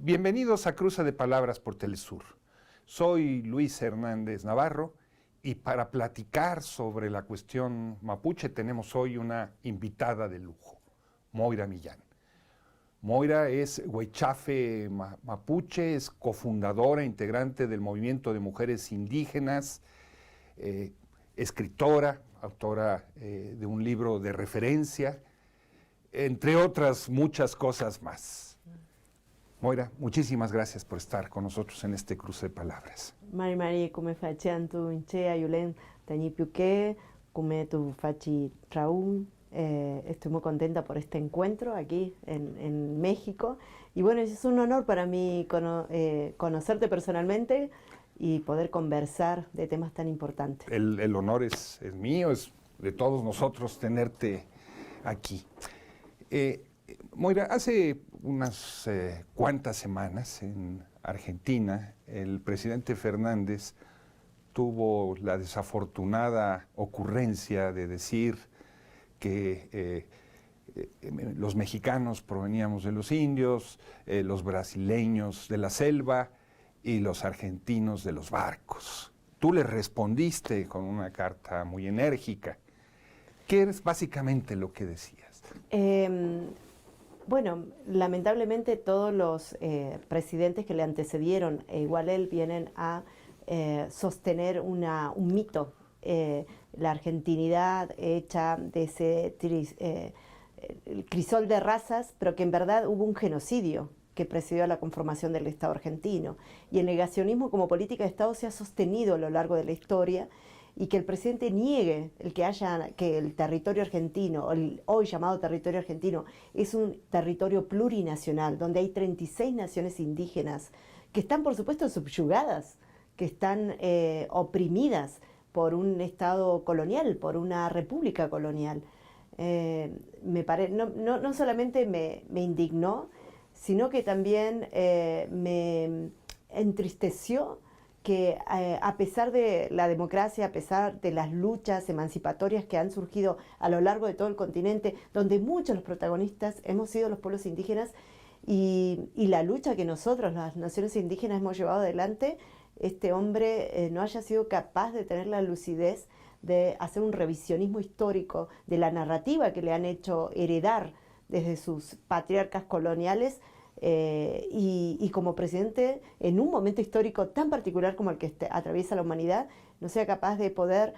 Bienvenidos a Cruce de Palabras por Telesur. Soy Luis Hernández Navarro y para platicar sobre la cuestión mapuche tenemos hoy una invitada de lujo, Moira Millán. Moira es huaychafe mapuche, es cofundadora, integrante del Movimiento de Mujeres Indígenas, escritora, autora de un libro de referencia, entre otras muchas cosas más. Moira, muchísimas gracias por estar con nosotros en este cruce de palabras. Mari, come faccian tu inche ayulen tañipiuque, come tu fachi traum. Estoy muy contenta por este encuentro aquí en México. Y bueno, es un honor para mí conocerte personalmente y poder conversar de temas tan importantes. El honor es mío, es de todos nosotros tenerte aquí. Moira, hace unas cuantas semanas en Argentina, el presidente Fernández tuvo la desafortunada ocurrencia de decir que los mexicanos proveníamos de los indios, los brasileños de la selva y los argentinos de los barcos. Tú le respondiste con una carta muy enérgica. ¿Qué es básicamente lo que decías? Bueno, lamentablemente todos los presidentes que le antecedieron, igual él, vienen a sostener un mito. La argentinidad hecha de ese el crisol de razas, pero que en verdad hubo un genocidio que presidió a la conformación del Estado argentino. Y el negacionismo como política de Estado se ha sostenido a lo largo de la historia, y que el presidente niegue que el territorio argentino, el hoy llamado territorio argentino, es un territorio plurinacional, donde hay 36 naciones indígenas que están, por supuesto, subyugadas, que están oprimidas por un Estado colonial, por una república colonial. No solamente me indignó, sino que también me entristeció que a pesar de la democracia, a pesar de las luchas emancipatorias que han surgido a lo largo de todo el continente, donde muchos de los protagonistas hemos sido los pueblos indígenas, y la lucha que nosotros, las naciones indígenas, hemos llevado adelante, este hombre no haya sido capaz de tener la lucidez de hacer un revisionismo histórico de la narrativa que le han hecho heredar desde sus patriarcas coloniales, y como presidente, en un momento histórico tan particular como el que atraviesa la humanidad, no sea capaz de poder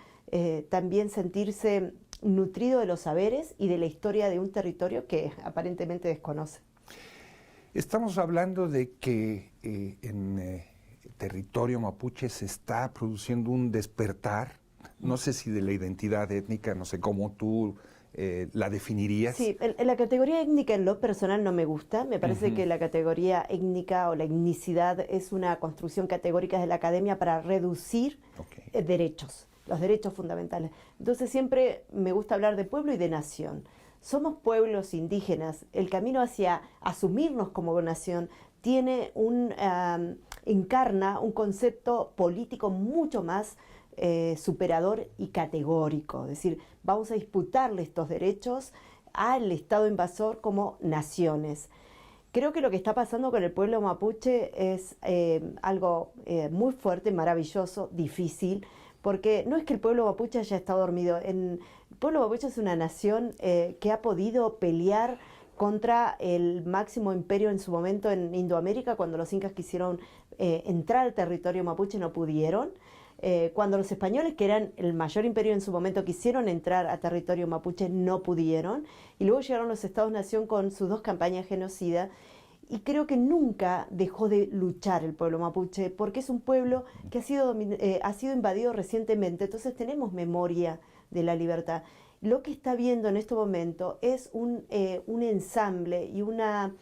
también sentirse nutrido de los saberes y de la historia de un territorio que aparentemente desconoce. Estamos hablando de que en territorio mapuche se está produciendo un despertar, no sé si de la identidad étnica, no sé cómo tú la definirías. Sí, la categoría étnica en lo personal no me gusta. Me parece que la categoría étnica o la etnicidad es una construcción categórica de la academia para reducir derechos, los derechos fundamentales. Entonces siempre me gusta hablar de pueblo y de nación. Somos pueblos indígenas. El camino hacia asumirnos como nación tiene encarna un concepto político mucho más superador y categórico, es decir, vamos a disputarle estos derechos al Estado invasor como naciones. Creo que lo que está pasando con el pueblo mapuche es algo muy fuerte, maravilloso, difícil, porque no es que el pueblo mapuche haya estado dormido. El pueblo mapuche es una nación que ha podido pelear contra el máximo imperio en su momento en Indoamérica. Cuando los incas quisieron entrar al territorio mapuche, no pudieron. Cuando los españoles, que eran el mayor imperio en su momento, quisieron entrar a territorio mapuche, no pudieron. Y luego llegaron los Estados-nación con sus dos campañas genocidas. Y creo que nunca dejó de luchar el pueblo mapuche, porque es un pueblo que ha sido invadido recientemente. Entonces tenemos memoria de la libertad. Lo que está viendo en este momento es un ensamble y una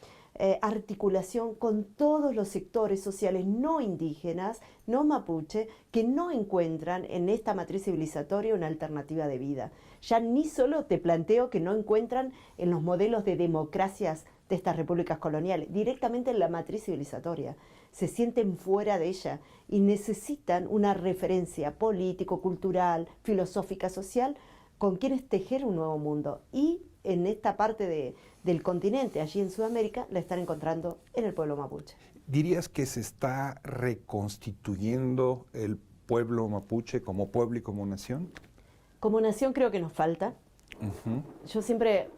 articulación con todos los sectores sociales no indígenas, no mapuche, que no encuentran en esta matriz civilizatoria una alternativa de vida. Ya ni solo te planteo que no encuentran en los modelos de democracias de estas repúblicas coloniales, directamente en la matriz civilizatoria. Se sienten fuera de ella y necesitan una referencia político, cultural, filosófica, social, con quienes tejer un nuevo mundo. Y en esta parte del continente, allí en Sudamérica, la están encontrando en el pueblo mapuche. ¿Dirías que se está reconstituyendo el pueblo mapuche como pueblo y como nación? Como nación creo que nos falta. Ujú. Yo siempre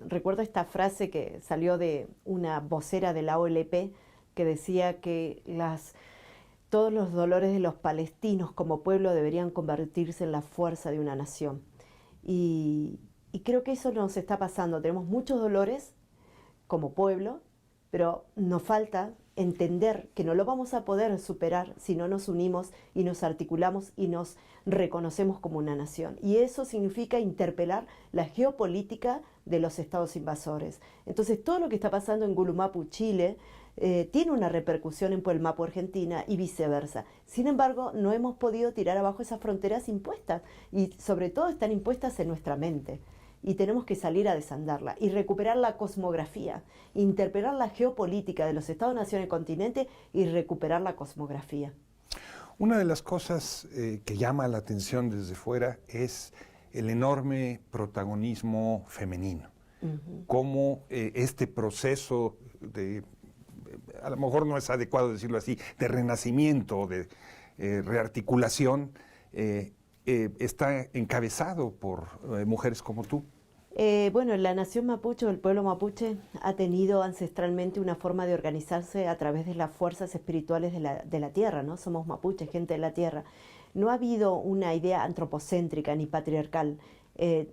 recuerdo esta frase que salió de una vocera de la OLP que decía que todos los dolores de los palestinos como pueblo deberían convertirse en la fuerza de una nación. Y creo que eso nos está pasando. Tenemos muchos dolores como pueblo, pero nos falta entender que no lo vamos a poder superar si no nos unimos y nos articulamos y nos reconocemos como una nación. Y eso significa interpelar la geopolítica de los estados invasores. Entonces, todo lo que está pasando en Gulumapu, Chile, tiene una repercusión en Puelmapu, Argentina, y viceversa. Sin embargo, no hemos podido tirar abajo esas fronteras impuestas, y sobre todo están impuestas en nuestra mente. Y tenemos que salir a desandarla y recuperar la cosmografía, interpelar la geopolítica de los estados-nación y continente y recuperar la cosmografía. Una de las cosas que llama la atención desde fuera es el enorme protagonismo femenino. Cómo este proceso de, a lo mejor no es adecuado decirlo así, de renacimiento, de rearticulación, está encabezado por mujeres como tú. Bueno, la nación mapuche o el pueblo mapuche ha tenido ancestralmente una forma de organizarse a través de las fuerzas espirituales de la tierra, ¿no? Somos mapuches, gente de la tierra. No ha habido una idea antropocéntrica ni patriarcal,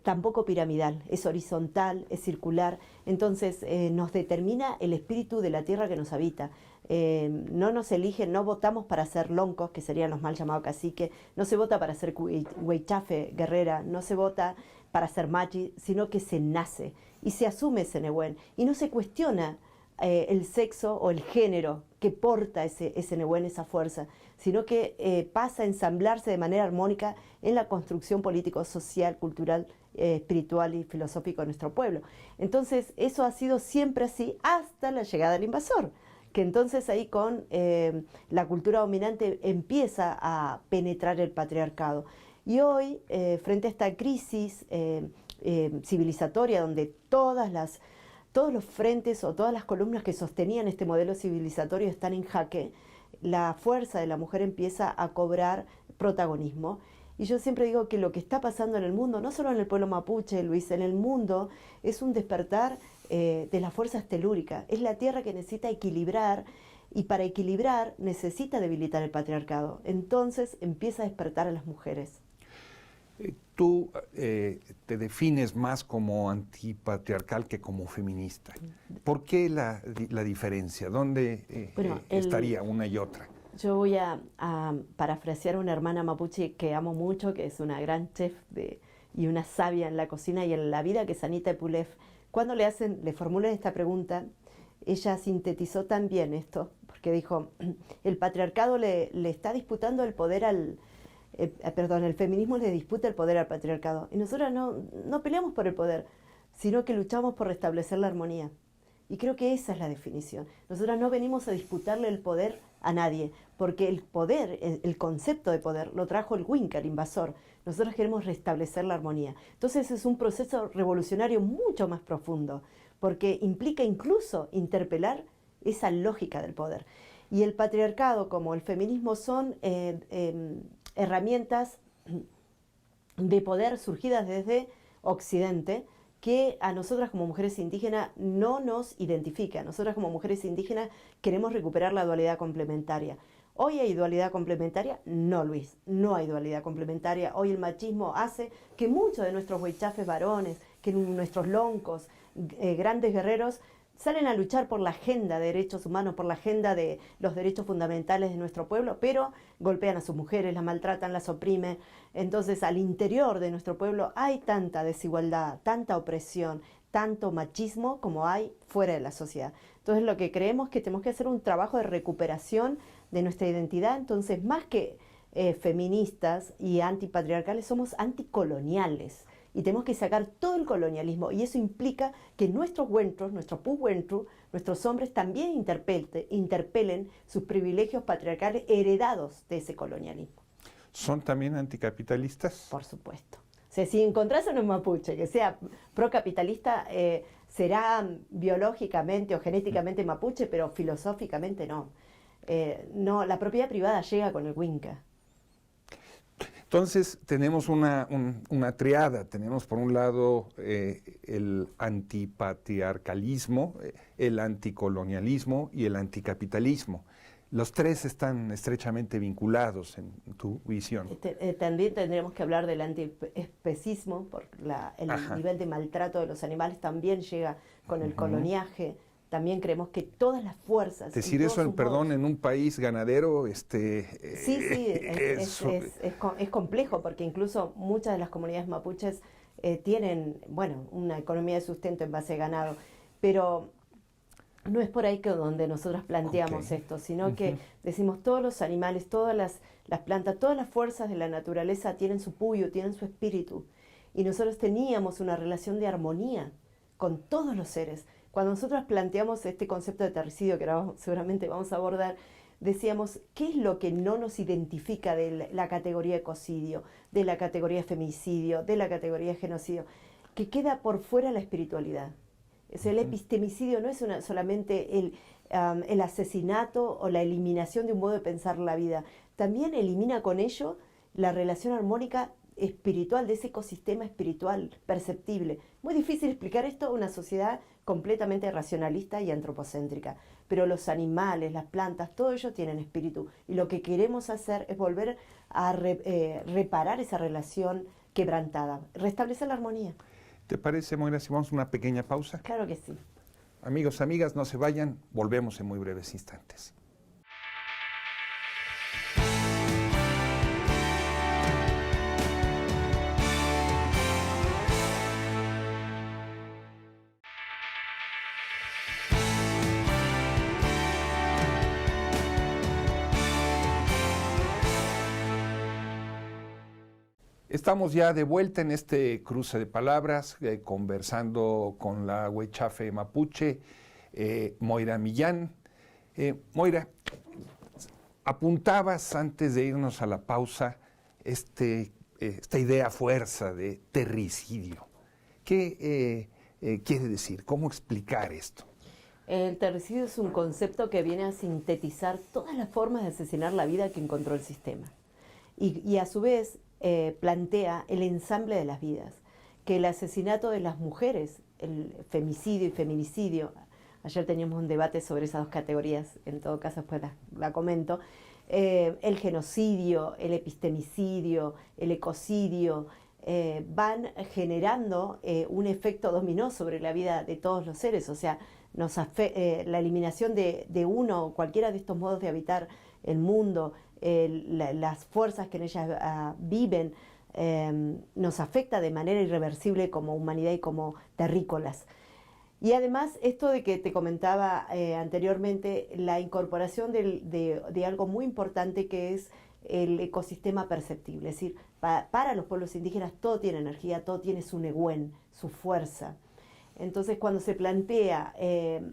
tampoco piramidal, es horizontal, es circular, entonces nos determina el espíritu de la tierra que nos habita. No nos eligen, no votamos para ser loncos, que serían los mal llamados caciques, no se vota para ser huaychafe, guerrera, no se vota para ser machi, sino que se nace y se asume ese nehuen y no se cuestiona el sexo o el género que porta ese nehuen, esa fuerza, sino que pasa a ensamblarse de manera armónica en la construcción político, social, cultural, espiritual y filosófico de nuestro pueblo. Entonces eso ha sido siempre así hasta la llegada del invasor, que entonces ahí con la cultura dominante empieza a penetrar el patriarcado. Y hoy, frente a esta crisis civilizatoria, donde todos los frentes o todas las columnas que sostenían este modelo civilizatorio están en jaque, la fuerza de la mujer empieza a cobrar protagonismo. Y yo siempre digo que lo que está pasando en el mundo, no solo en el pueblo mapuche, Luis, en el mundo, es un despertar de las fuerzas telúricas. Es la tierra que necesita equilibrar, y para equilibrar necesita debilitar el patriarcado. Entonces empieza a despertar a las mujeres. Tú te defines más como antipatriarcal que como feminista. ¿Por qué la diferencia? ¿Dónde estaría una y otra? Yo voy a parafrasear a una hermana mapuche que amo mucho, que es una gran chef y una sabia en la cocina y en la vida, que es Anita Epulef. Cuando le formulan esta pregunta, ella sintetizó tan bien esto, porque dijo, el patriarcado le está disputando el poder el feminismo le disputa el poder al patriarcado. Y nosotros no peleamos por el poder, sino que luchamos por restablecer la armonía. Y creo que esa es la definición. Nosotros no venimos a disputarle el poder a nadie, porque el poder, el concepto de poder, lo trajo el Winca, el invasor. Nosotros queremos restablecer la armonía. Entonces es un proceso revolucionario mucho más profundo, porque implica incluso interpelar esa lógica del poder. Y el patriarcado como el feminismo son herramientas de poder surgidas desde Occidente, que a nosotras como mujeres indígenas no nos identifica. Nosotras como mujeres indígenas queremos recuperar la dualidad complementaria. ¿Hoy hay dualidad complementaria? No, Luis, no hay dualidad complementaria. Hoy el machismo hace que muchos de nuestros huaychafes varones, que nuestros loncos, grandes guerreros, salen a luchar por la agenda de derechos humanos, por la agenda de los derechos fundamentales de nuestro pueblo, pero golpean a sus mujeres, las maltratan, las oprimen. Entonces, al interior de nuestro pueblo hay tanta desigualdad, tanta opresión, tanto machismo como hay fuera de la sociedad. Entonces, lo que creemos es que tenemos que hacer un trabajo de recuperación de nuestra identidad. Entonces, más que feministas y antipatriarcales, somos anticoloniales. Y tenemos que sacar todo el colonialismo, y eso implica que nuestros huentros, nuestros puhuentru, nuestros hombres también interpelen sus privilegios patriarcales heredados de ese colonialismo. ¿Son también anticapitalistas? Por supuesto. O sea, si encontrás a un mapuche que sea procapitalista, será biológicamente o genéticamente mapuche, pero filosóficamente no. No, la propiedad privada llega con el Winca. Entonces tenemos una triada, tenemos por un lado el antipatriarcalismo, el anticolonialismo y el anticapitalismo. Los tres están estrechamente vinculados en tu visión. También tendremos que hablar del antiespecismo, por el nivel de maltrato de los animales también llega con el coloniaje. También creemos que todas las fuerzas... Decir eso, perdón, en un país ganadero... Sí, es complejo, porque incluso muchas de las comunidades mapuches tienen, bueno, una economía de sustento en base a ganado, pero no es por ahí que donde nosotros planteamos esto, sino que decimos todos los animales, todas las plantas, todas las fuerzas de la naturaleza tienen su puyo, tienen su espíritu, y nosotros teníamos una relación de armonía con todos los seres. Cuando nosotros planteamos este concepto de terricidio, que ahora seguramente vamos a abordar, decíamos, ¿qué es lo que no nos identifica de la categoría ecocidio, de la categoría femicidio, de la categoría genocidio? Que queda por fuera la espiritualidad. Es el epistemicidio no es solamente el asesinato o la eliminación de un modo de pensar la vida. También elimina con ello la relación armónica espiritual, de ese ecosistema espiritual perceptible. Muy difícil explicar esto a una sociedad completamente racionalista y antropocéntrica, pero los animales, las plantas, todo ello tienen espíritu, y lo que queremos hacer es volver a reparar esa relación quebrantada, restablecer la armonía. ¿Te parece, Moira, si vamos a una pequeña pausa? Claro que sí. Amigos, amigas, no se vayan, volvemos en muy breves instantes. Estamos ya de vuelta en este cruce de palabras, conversando con la huechafe mapuche, Moira Millán. Moira, apuntabas antes de irnos a la pausa esta idea fuerza de terricidio. ¿Qué quiere decir? ¿Cómo explicar esto? El terricidio es un concepto que viene a sintetizar todas las formas de asesinar la vida que encontró el sistema. Y a su vez plantea el ensamble de las vidas, que el asesinato de las mujeres, el femicidio y feminicidio, ayer teníamos un debate sobre esas dos categorías, en todo caso después la comento, el genocidio, el epistemicidio, el ecocidio, van generando un efecto dominó sobre la vida de todos los seres, o sea, la eliminación de uno o cualquiera de estos modos de habitar el mundo, las fuerzas que en ellas viven, nos afecta de manera irreversible como humanidad y como terrícolas. Y además, esto de que te comentaba anteriormente, la incorporación de algo muy importante que es el ecosistema perceptible. Es decir, para los pueblos indígenas todo tiene energía, todo tiene su negüen, su fuerza. Entonces, cuando se plantea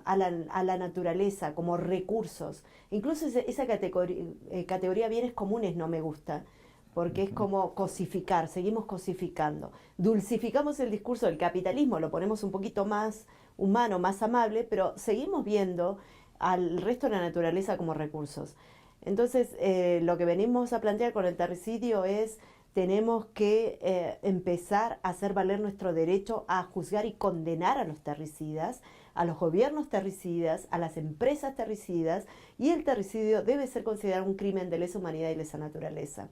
a la naturaleza como recursos, incluso esa categoría bienes comunes no me gusta, porque es como cosificar, seguimos cosificando. Dulcificamos el discurso del capitalismo, lo ponemos un poquito más humano, más amable, pero seguimos viendo al resto de la naturaleza como recursos. Entonces, lo que venimos a plantear con el terricidio es: tenemos que empezar a hacer valer nuestro derecho a juzgar y condenar a los terricidas, a los gobiernos terricidas, a las empresas terricidas, y el terricidio debe ser considerado un crimen de lesa humanidad y lesa naturaleza.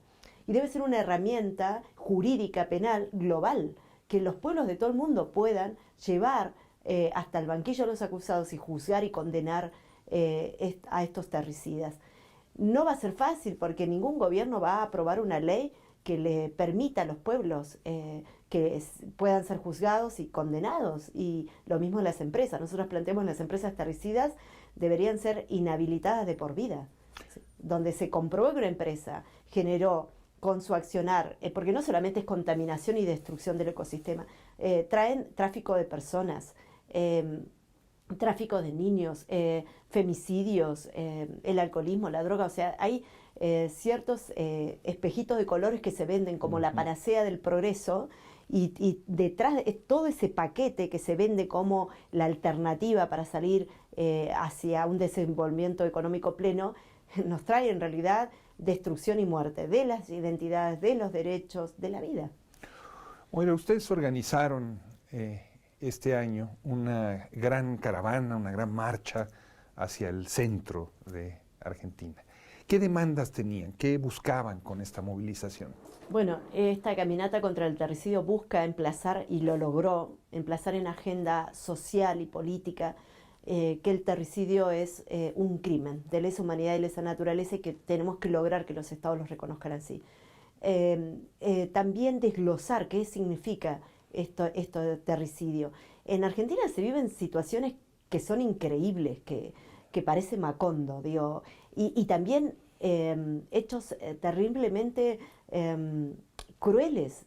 Y debe ser una herramienta jurídica penal global, que los pueblos de todo el mundo puedan llevar hasta el banquillo de los acusados y juzgar y condenar a estos terricidas. No va a ser fácil, porque ningún gobierno va a aprobar una ley que le permita a los pueblos que puedan ser juzgados y condenados, y lo mismo en las empresas. Nosotros planteamos las empresas terricidas deberían ser inhabilitadas de por vida, donde se compruebe que una empresa generó con su accionar, porque no solamente es contaminación y destrucción del ecosistema, traen tráfico de personas, tráfico de niños, femicidios, el alcoholismo, la droga, o sea, hay ciertos espejitos de colores que se venden como la panacea del progreso, Y detrás de todo ese paquete que se vende como la alternativa para salir hacia un desenvolvimiento económico pleno, nos trae en realidad destrucción y muerte de las identidades, de los derechos, de la vida. Bueno, ustedes organizaron este año una gran caravana, una gran marcha hacia el centro de Argentina. ¿Qué demandas tenían? ¿Qué buscaban con esta movilización? Bueno, esta caminata contra el terricidio busca emplazar, y lo logró, emplazar en agenda social y política que el terricidio es un crimen de lesa humanidad y lesa naturaleza y que tenemos que lograr que los estados los reconozcan así. También desglosar qué significa esto de terricidio. En Argentina se viven situaciones que son increíbles, que parece Macondo, digo, y también hechos terriblemente crueles.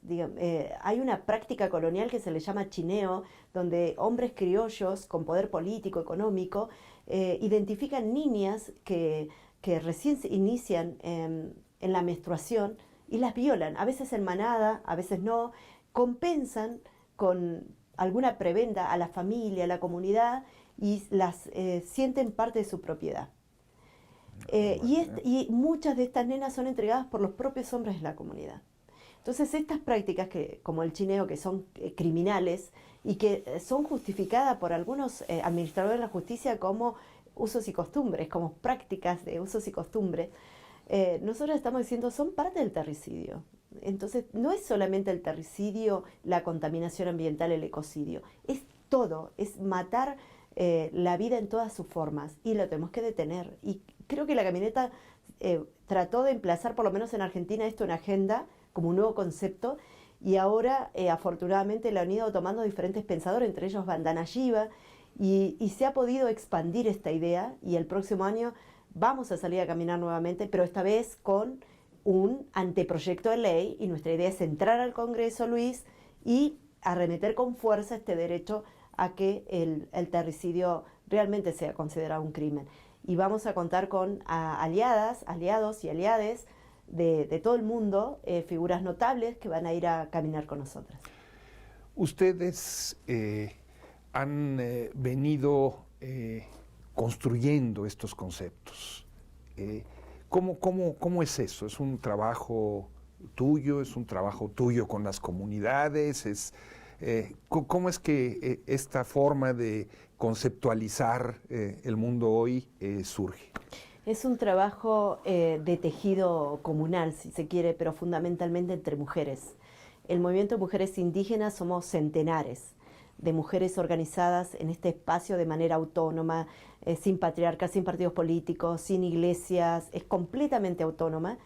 Hay una práctica colonial que se le llama chineo, donde hombres criollos con poder político, económico, identifican niñas que recién se inician en la menstruación y las violan, a veces en manada, a veces no, compensan con alguna prebenda a la familia, a la comunidad, y las sienten parte de su propiedad. Y muchas de estas nenas son entregadas por los propios hombres de la comunidad. Entonces estas prácticas, como el chineo, que son criminales y que son justificadas por algunos administradores de la justicia como usos y costumbres, como prácticas de usos y costumbres, nosotros estamos diciendo son parte del terricidio. Entonces no es solamente el terricidio, la contaminación ambiental, el ecocidio, es todo, es matar la vida en todas sus formas, y lo tenemos que detener. Y creo que la camioneta trató de emplazar, por lo menos en Argentina, esto en agenda como un nuevo concepto, y ahora afortunadamente lo han ido tomando diferentes pensadores, entre ellos Vandana Shiva, y se ha podido expandir esta idea, y el próximo año vamos a salir a caminar nuevamente, pero esta vez con un anteproyecto de ley, y nuestra idea es entrar al Congreso, Luis, y arremeter con fuerza este derecho a que el terricidio realmente sea considerado un crimen. Y vamos a contar con aliados y aliades de todo el mundo, figuras notables que van a ir a caminar con nosotras. Ustedes han venido construyendo estos conceptos. ¿Cómo es eso? ¿Es un trabajo tuyo? ¿Es un trabajo tuyo con las comunidades? ¿Cómo es que esta forma de conceptualizar el mundo hoy surge? Es un trabajo de tejido comunal, si se quiere, pero fundamentalmente entre mujeres. El movimiento de mujeres indígenas somos centenares de mujeres organizadas en este espacio de manera autónoma, sin patriarcas, sin partidos políticos, sin iglesias, es completamente autónoma.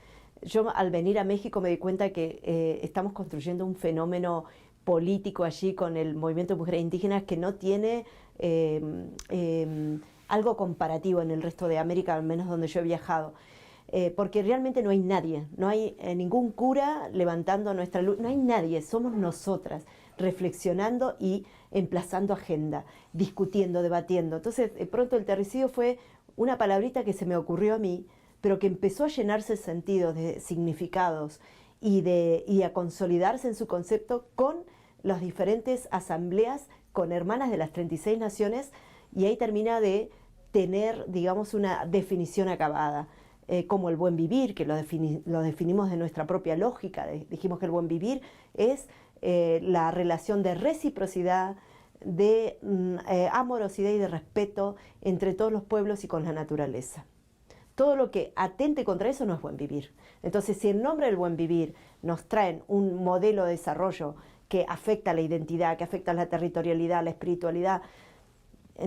Yo al venir a México me di cuenta que estamos construyendo un fenómeno político allí con el movimiento de mujeres indígenas que no tiene algo comparativo en el resto de América, al menos donde yo he viajado. Porque realmente no hay nadie, no hay ningún cura levantando nuestra luz, no hay nadie, somos nosotras reflexionando y emplazando agenda, discutiendo, debatiendo. Entonces, de pronto el terricidio fue una palabrita que se me ocurrió a mí, pero que empezó a llenarse el sentido de significados y a consolidarse en su concepto con las diferentes asambleas, con hermanas de las 36 naciones, y ahí termina de tener, digamos, una definición acabada. Como el buen vivir, que lo definimos de nuestra propia lógica. Dijimos que el buen vivir es la relación de reciprocidad, de amorosidad y de respeto entre todos los pueblos y con la naturaleza. Todo lo que atente contra eso no es buen vivir. Entonces, si en nombre del buen vivir nos traen un modelo de desarrollo que afecta a la identidad, que afecta a la territorialidad, la espiritualidad,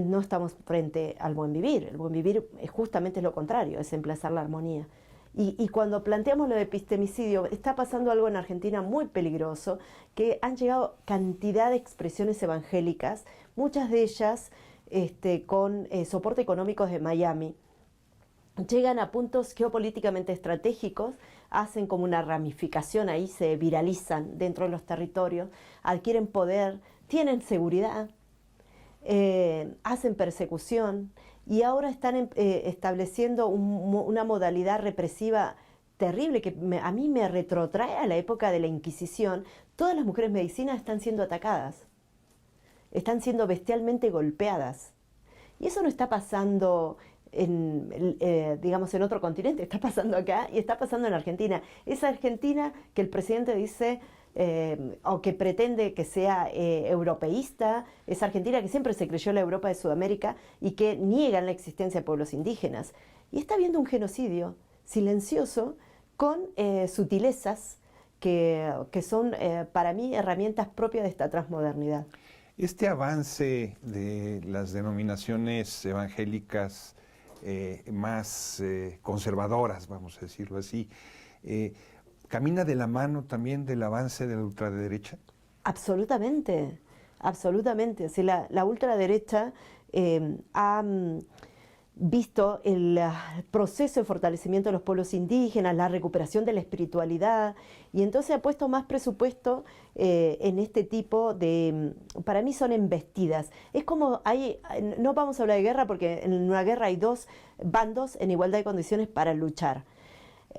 no estamos frente al buen vivir. El buen vivir es justamente lo contrario, es emplazar la armonía. Y cuando planteamos lo de epistemicidio, está pasando algo en Argentina muy peligroso, que han llegado cantidad de expresiones evangélicas, muchas de ellas con soporte económico de Miami. Llegan a puntos geopolíticamente estratégicos, hacen como una ramificación, ahí se viralizan dentro de los territorios, adquieren poder, tienen seguridad, hacen persecución, y ahora están estableciendo una modalidad represiva terrible, que a mí me retrotrae a la época de la Inquisición. Todas las mujeres medicinas están siendo atacadas, están siendo bestialmente golpeadas. Y eso no está pasando digamos, en otro continente, está pasando acá y está pasando en Argentina. Esa Argentina que el presidente dice, o que pretende que sea europeísta, esa Argentina que siempre se creyó la Europa de Sudamérica y que niegan la existencia de pueblos indígenas. Y está habiendo un genocidio silencioso con sutilezas que son para mí herramientas propias de esta transmodernidad. Este avance de las denominaciones evangélicas más conservadoras, vamos a decirlo así, ¿camina de la mano también del avance de la ultraderecha? Absolutamente, absolutamente. O sea, la ultraderecha ha visto el proceso de fortalecimiento de los pueblos indígenas, la recuperación de la espiritualidad, y entonces ha puesto más presupuesto en este tipo de, para mí son embestidas. Es como, no vamos a hablar de guerra porque en una guerra hay dos bandos en igualdad de condiciones para luchar,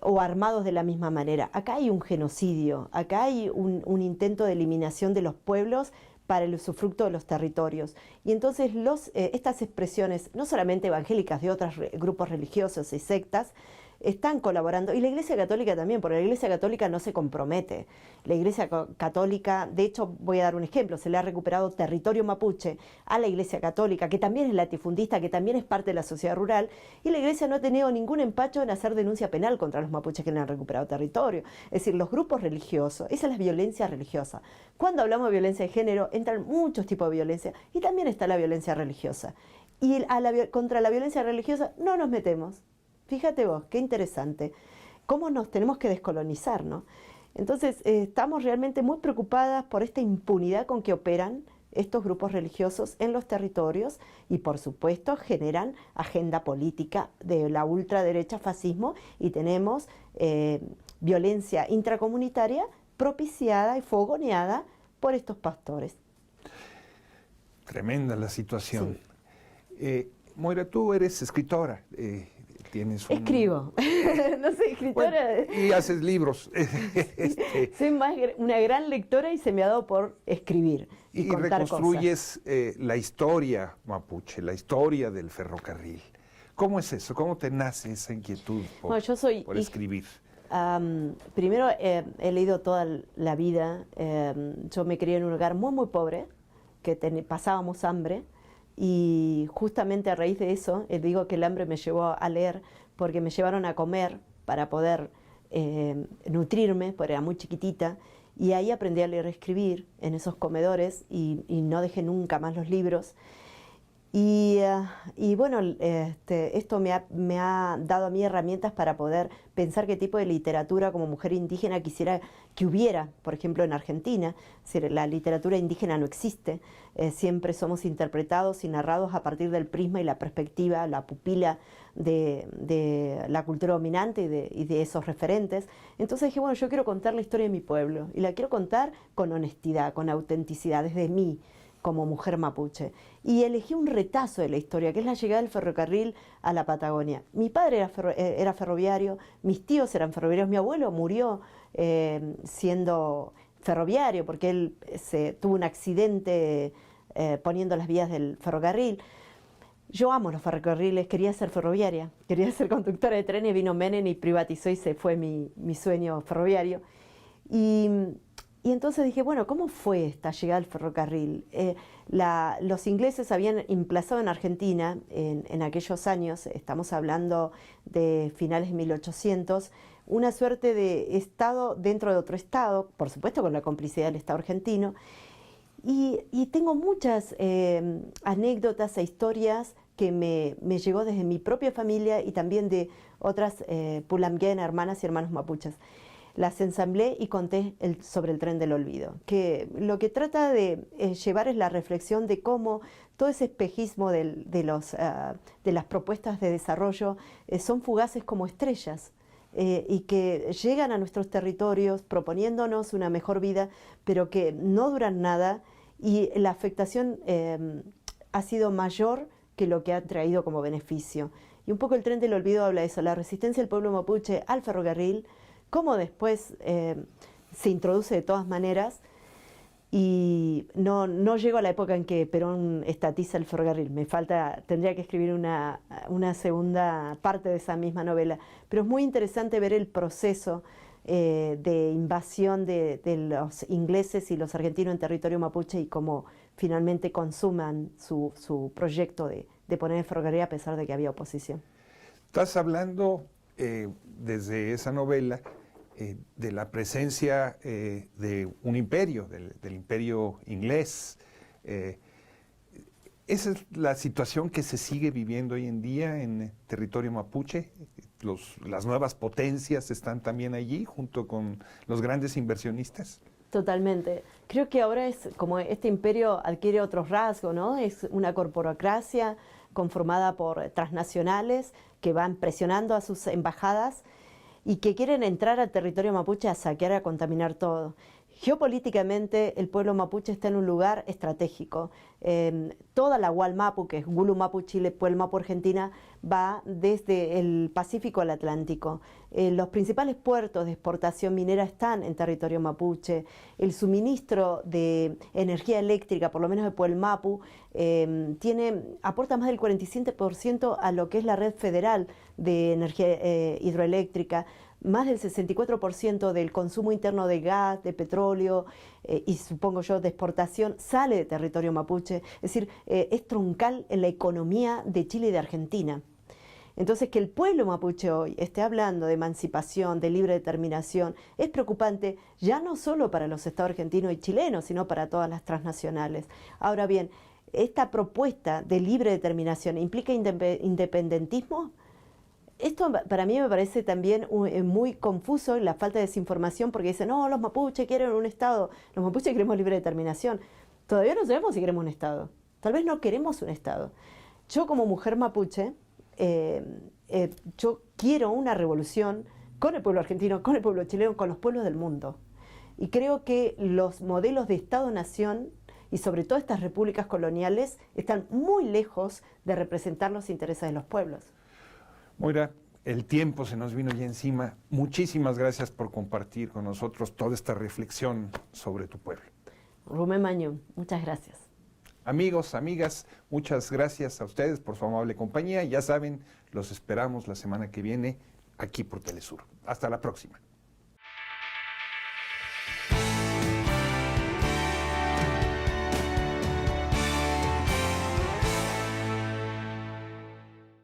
o armados de la misma manera. Acá hay un genocidio, acá hay un intento de eliminación de los pueblos para el usufructo de los territorios. Y entonces estas expresiones, no solamente evangélicas, de otros grupos religiosos y sectas, están colaborando, y la Iglesia Católica también, porque la Iglesia Católica no se compromete. La Iglesia Católica, de hecho, voy a dar un ejemplo, se le ha recuperado territorio mapuche a la Iglesia Católica, que también es latifundista, que también es parte de la sociedad rural, y la Iglesia no ha tenido ningún empacho en hacer denuncia penal contra los mapuches que le han recuperado territorio. Es decir, los grupos religiosos, esa es la violencia religiosa. Cuando hablamos de violencia de género, entran muchos tipos de violencia, y también está la violencia religiosa. Y contra la violencia religiosa no nos metemos. Fíjate vos, qué interesante, cómo nos tenemos que descolonizar, ¿no? Entonces, estamos realmente muy preocupadas por esta impunidad con que operan estos grupos religiosos en los territorios y, por supuesto, generan agenda política de la ultraderecha, fascismo, y tenemos violencia intracomunitaria propiciada y fogoneada por estos pastores. Tremenda la situación. Sí. Moira, tú eres escritora. Escribo, no soy escritora. Bueno, y haces libros. Soy una gran lectora y se me ha dado por escribir y contar reconstruyes la historia mapuche, la historia del ferrocarril. ¿Cómo es eso? ¿Cómo te nace esa inquietud por escribir? Primero, he leído toda la vida. Yo me crié en un lugar muy, muy pobre, que pasábamos hambre. Y justamente a raíz de eso, digo que el hambre me llevó a leer, porque me llevaron a comer para poder nutrirme, porque era muy chiquitita, y ahí aprendí a leer y escribir en esos comedores, y no dejé nunca más los libros. Y bueno, esto me ha dado a mí herramientas para poder pensar qué tipo de literatura como mujer indígena quisiera que hubiera, por ejemplo, en Argentina. Es decir, la literatura indígena no existe, siempre somos interpretados y narrados a partir del prisma y la perspectiva, la pupila de la cultura dominante y de esos referentes. Entonces dije, bueno, yo quiero contar la historia de mi pueblo, y la quiero contar con honestidad, con autenticidad, desde mí, como mujer mapuche. Y elegí un retazo de la historia, que es la llegada del ferrocarril a la Patagonia. Mi padre era ferroviario, mis tíos eran ferroviarios, mi abuelo murió siendo ferroviario, porque él tuvo un accidente poniendo las vías del ferrocarril. Yo amo los ferrocarriles, quería ser ferroviaria, quería ser conductora de trenes, vino Menem y privatizó y se fue mi sueño ferroviario. Y entonces dije, bueno, ¿cómo fue esta llegada al ferrocarril? Los ingleses habían emplazado en Argentina en aquellos años, estamos hablando de finales de 1800, una suerte de estado dentro de otro estado, por supuesto con la complicidad del Estado argentino. Y tengo muchas anécdotas e historias que me llegó desde mi propia familia y también de otras pulamguenas, hermanas y hermanos mapuches. Las ensamblé y conté sobre el tren del olvido, que lo que trata de llevar es la reflexión de cómo todo ese espejismo de las propuestas de desarrollo son fugaces como estrellas y que llegan a nuestros territorios proponiéndonos una mejor vida, pero que no duran nada, y la afectación ha sido mayor que lo que ha traído como beneficio. Y un poco el tren del olvido habla de eso, la resistencia del pueblo mapuche al ferrocarril, cómo después se introduce de todas maneras. Y no llego a la época en que Perón estatiza el ferrocarril. Tendría que escribir una segunda parte de esa misma novela. Pero es muy interesante ver el proceso de invasión de los ingleses y los argentinos en territorio mapuche y cómo finalmente consuman su proyecto de poner el ferrocarril a pesar de que había oposición. Estás hablando desde esa novela de la presencia de un imperio, del imperio inglés. ¿Esa es la situación que se sigue viviendo hoy en día en territorio mapuche? ¿Las nuevas potencias están también allí junto con los grandes inversionistas? Totalmente. Creo que ahora es como este imperio adquiere otros rasgos, ¿no? Es una corporocracia conformada por transnacionales que van presionando a sus embajadas y que quieren entrar al territorio mapuche a saquear, a contaminar todo. Geopolíticamente, el pueblo mapuche está en un lugar estratégico. Toda la Gualmapu, que es Gulu Mapu Chile, Pueblo Mapu Argentina, va desde el Pacífico al Atlántico. Los principales puertos de exportación minera están en territorio mapuche. El suministro de energía eléctrica, por lo menos de Pueblo Mapu, aporta más del 47% a lo que es la red federal de energía hidroeléctrica. Más del 64% del consumo interno de gas, de petróleo y supongo yo de exportación sale de territorio mapuche. Es decir, es troncal en la economía de Chile y de Argentina. Entonces, que el pueblo mapuche hoy esté hablando de emancipación, de libre determinación, es preocupante ya no solo para los estados argentinos y chilenos, sino para todas las transnacionales. Ahora bien, esta propuesta de libre determinación implica independentismo. Esto para mí me parece también muy confuso, la falta de desinformación, porque dicen, no, los mapuches quieren un Estado, los mapuches queremos libre determinación. Todavía no sabemos si queremos un Estado, tal vez no queremos un Estado. Yo como mujer mapuche, yo quiero una revolución con el pueblo argentino, con el pueblo chileno, con los pueblos del mundo. Y creo que los modelos de Estado-nación y sobre todo estas repúblicas coloniales están muy lejos de representar los intereses de los pueblos. Moira, el tiempo se nos vino ya encima. Muchísimas gracias por compartir con nosotros toda esta reflexión sobre tu pueblo. Rumén Mañón, muchas gracias. Amigos, amigas, muchas gracias a ustedes por su amable compañía. Ya saben, los esperamos la semana que viene aquí por Telesur. Hasta la próxima.